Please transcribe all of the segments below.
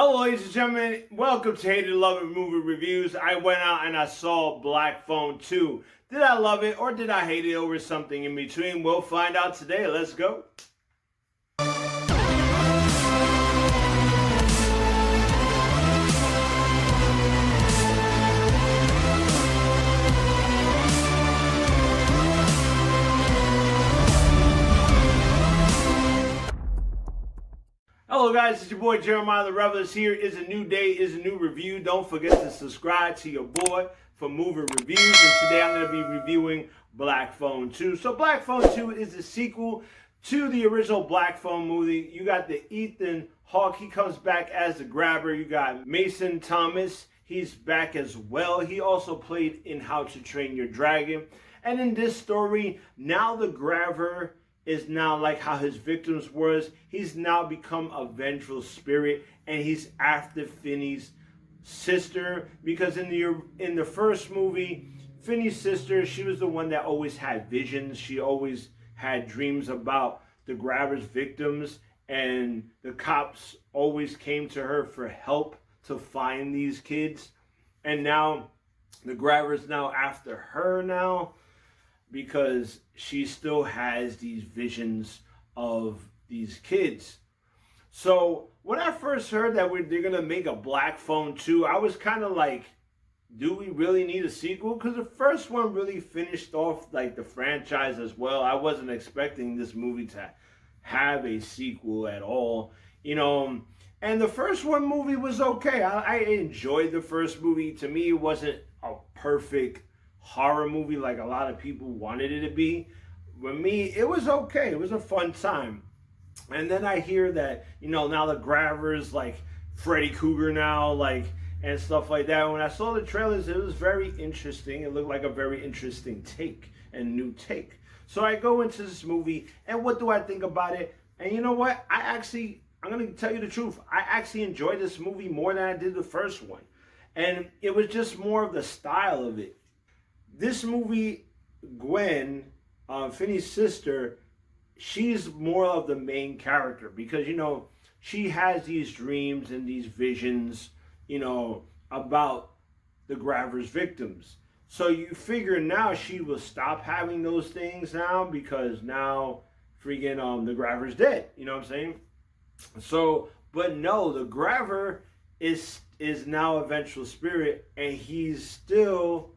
Hello, ladies and gentlemen. Welcome to Hated Love It Movie Reviews. I went out and I saw Black Phone 2. Did I love it or did I hate it over something in between? We'll find out today. Let's go. Hello guys, it's your boy Jeremiah The Revelous. Here is a new day, is a new review. Don't forget to subscribe to your boy for movie reviews. And today I'm going to be reviewing Black Phone 2. So Black Phone 2 is a sequel to the original Black Phone movie. You got the Ethan Hawke, he comes back as the grabber. You got Mason Thomas, he's back as well. He also played in How to Train Your Dragon. And in this story, now the grabber is now like how his victims was. He's now become a vengeful spirit, and he's after Finney's sister, because in the first movie, Finney's sister, she was the one that always had visions. She always had dreams about the grabber's victims, and the cops always came to her for help to find these kids. And now the grabber's now after her now, because she still has these visions of these kids. So when I first heard that they're going to make a Black Phone 2, I was kind of like, do we really need a sequel? Because the first one really finished off like the franchise as well. I wasn't expecting this movie to have a sequel at all, you know. And the first movie was okay. I enjoyed the first movie. To me, it wasn't a perfect horror movie like a lot of people wanted it to be. For me, it was okay. It was a fun time. And then I hear that, you know, now the grabber's like Freddy Krueger now, like, and stuff like that. When I saw the trailers, it was very interesting. It looked like a very interesting take and new take. So I go into this movie, and what do I think about it? And you know what? I'm going to tell you the truth. I actually enjoyed this movie more than I did the first one. And it was just more of the style of it. This movie, Gwen, Finney's sister, she's more of the main character because, you know, she has these dreams and these visions, you know, about the grabber's victims. So you figure now she will stop having those things now because now freaking the grabber's dead. You know what I'm saying? So, but no, the grabber is now a vengeful spirit, and he's still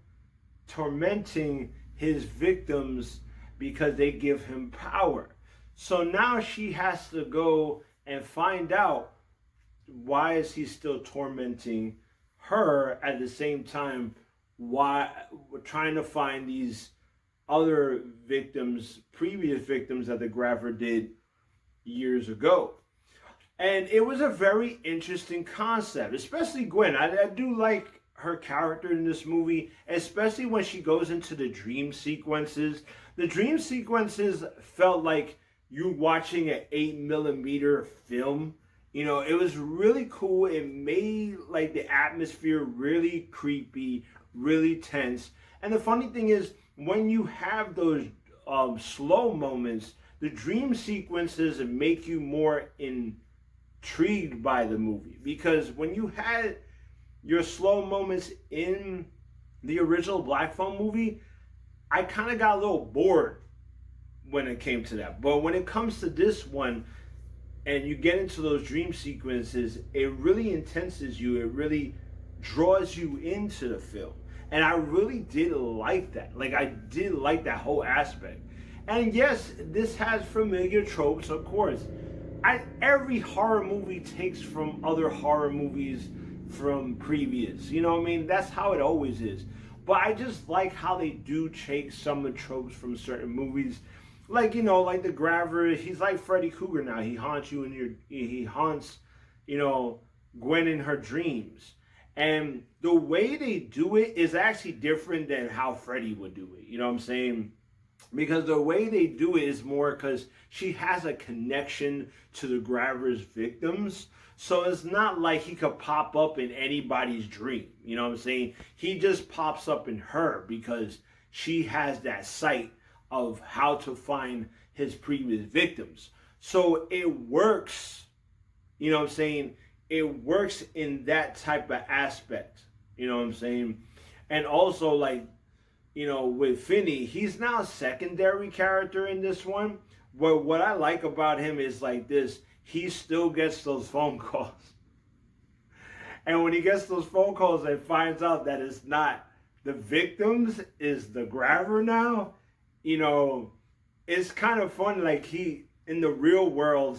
tormenting his victims because they give him power. So now she has to go and find out why is he still tormenting her, at the same time why we're trying to find these other victims, previous victims that the grabber did years ago. And it was a very interesting concept, especially Gwen. I do like her character in this movie, especially when she goes into the dream sequences. The dream sequences felt like you watching an 8mm film. You know, it was really cool. It made like the atmosphere really creepy, really tense. And the funny thing is, when you have those slow moments, the dream sequences make you more intrigued by the movie. Because when you had your slow moments in the original Black Phone movie, I kind of got a little bored when it came to that. But when it comes to this one, and you get into those dream sequences, it really intenses you. It really draws you into the film. And I really did like that. Like, I did like that whole aspect. And yes, this has familiar tropes, of course. Every horror movie takes from other horror movies from previous, you know what I mean? That's how it always is. But I just like how they do take some of the tropes from certain movies. Like, you know, like the grabber, he's like Freddy Krueger now. He haunts you he haunts, you know, Gwen in her dreams. And the way they do it is actually different than how Freddy would do it. You know what I'm saying? Because the way they do it is more because she has a connection to the grabber's victims. So it's not like he could pop up in anybody's dream. You know what I'm saying? He just pops up in her because she has that sight of how to find his previous victims. So it works, you know what I'm saying, it works in that type of aspect. You know what I'm saying? And also, like, you know, with Finney, he's now a secondary character in this one. But what I like about him is like this: he still gets those phone calls. And when he gets those phone calls and finds out that it's not the victims, is the grabber now, you know, it's kind of fun. Like, he, in the real world,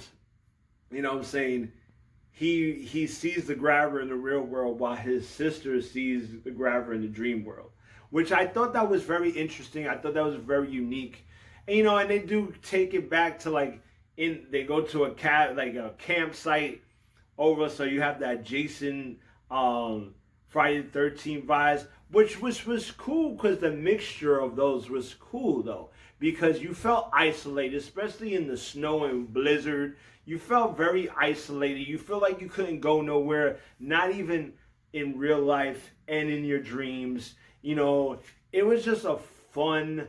you know what I'm saying, he sees the grabber in the real world while his sister sees the grabber in the dream world, which I thought that was very interesting. I thought that was very unique. And, you know, and they do take it back to, like, they go to a campsite over, so you have that Jason Friday the 13th vibes, which was cool, because the mixture of those was cool, though, because you felt isolated, especially in the snow and blizzard. You felt very isolated. You feel like you couldn't go nowhere, not even in real life and in your dreams. You know, it was just a fun,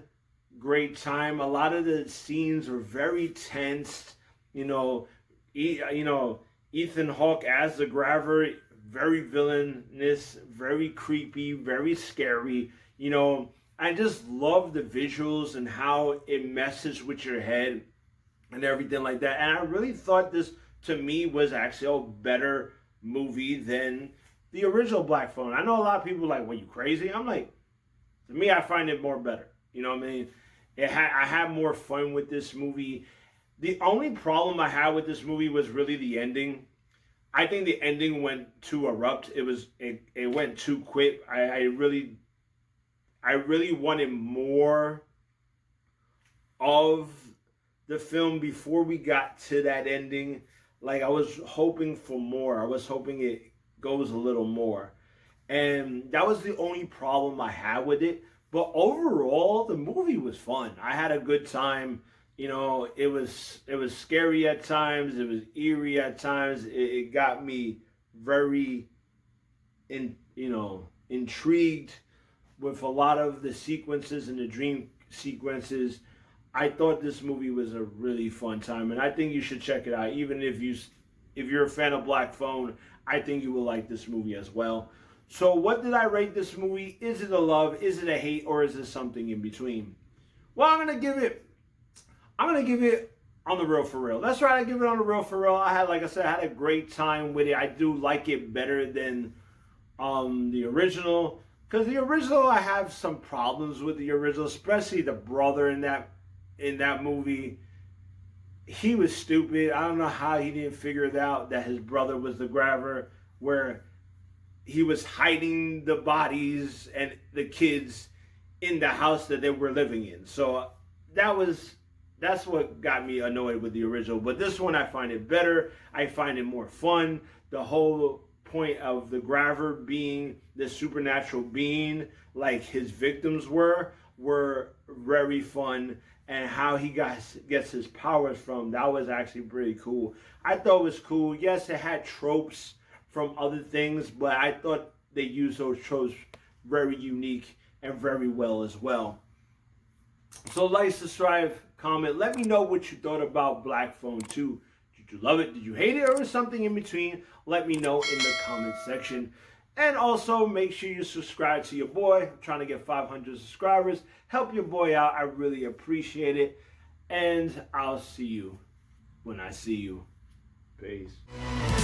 great time. A lot of the scenes were very tense. You know, Ethan Hawke as the grabber, very villainous, very creepy, very scary. You know, I just love the visuals and how it messes with your head and everything like that. And I really thought this, to me, was actually a better movie than the original Black Phone. I know a lot of people are like, "What, you crazy?" I'm like, to me, I find it more better. You know what I mean? I had more fun with this movie. The only problem I had with this movie was really the ending. I think the ending went too abrupt. It went too quick. I really wanted more of the film before we got to that ending. Like, I was hoping for more. I was hoping it goes a little more. And that was the only problem I had with it. But overall, the movie was fun. I had a good time. You know, it was scary at times. It was eerie at times. It got me very, intrigued with a lot of the sequences and the dream sequences. I thought this movie was a really fun time, and I think you should check it out. Even if you're a fan of Black Phone, I think you will like this movie as well. So, what did I rate this movie? Is it a love? Is it a hate? Or is it something in between? Well, I'm gonna give it on the real for real. That's right, I give it on the real for real. Like I said, I had a great time with it. I do like it better than the original, because the original, I have some problems with the original, especially the brother in that movie. He was stupid. I don't know how he didn't figure it out that his brother was the grabber, where he was hiding the bodies and the kids in the house that they were living in. So that's what got me annoyed with the original. But this one, I find it better. I find it more fun. The whole point of the grabber being this supernatural being, like his victims were very fun. And how he gets his powers from, that was actually pretty cool. I thought it was cool. Yes, it had tropes from other things, but I thought they used those tropes very unique and very well as well. So like, subscribe, comment. Let me know what you thought about Black Phone 2. Did you love it? Did you hate it? Or something in between? Let me know in the comment section. And also, make sure you subscribe to your boy. I'm trying to get 500 subscribers. Help your boy out. I really appreciate it. And I'll see you when I see you. Peace.